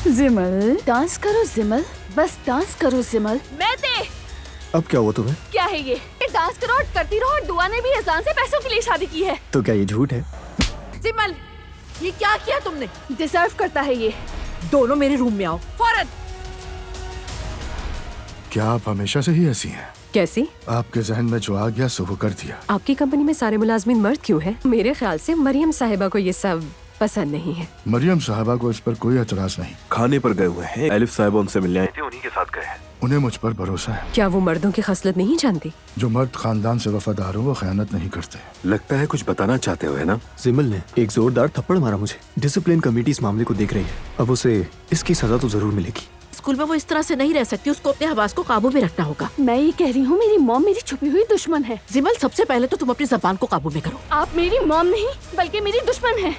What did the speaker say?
जिमल dance करो जिमल, बस dance करो जिमल। मैं दे। अब क्या हुआ तुम्हें? क्या है ये डांस करो और करती रहो। और दुआ ने भी अज़लान से पैसों के लिए शादी की है। तो क्या ये झूठ है? जिमल, ये क्या किया तुमने? डिजर्व करता है ये। दोनों मेरे रूम में आओ फौरन। क्या आप हमेशा से ही ऐसी हैं? कैसी? आपके जहन में जो आ गया सो वो कर दिया। आपकी कंपनी में सारे मुलाजमीन मर्द क्यों हैं? मेरे ख्याल से मरियम साहिबा को ये सब पसंद नहीं है। मरियम साहबा को इस पर कोई एतराज नहीं। खाने पर गए हुए हैं, एलिफ साहिबा उनसे मिलने आई थी, उन्हीं के साथ गए हैं। उन्हें मुझ पर भरोसा है। क्या वो मर्दों की खसलत नहीं जानती? जो मर्द खानदान से वफादार हो वो खयानत नहीं करते। लगता है कुछ बताना चाहते हो, है ना? जिमल ने एक जोरदार थप्पड़ मारा मुझे। डिसिप्लिन कमेटी इस मामले को देख रही है। अब उसे इसकी सजा तो जरूर मिलेगी। स्कूल में वो इस तरह से नहीं रह सकती, उसको अपने हवास को काबू में रखना होगा। मैं ये कह रही हूँ, मेरी मॉम मेरी छुपी हुई दुश्मन है। जिमल, सबसे पहले तो तुम अपनी ज़बान को काबू में करो। आप मेरी मॉम नहीं बल्कि मेरी दुश्मन है।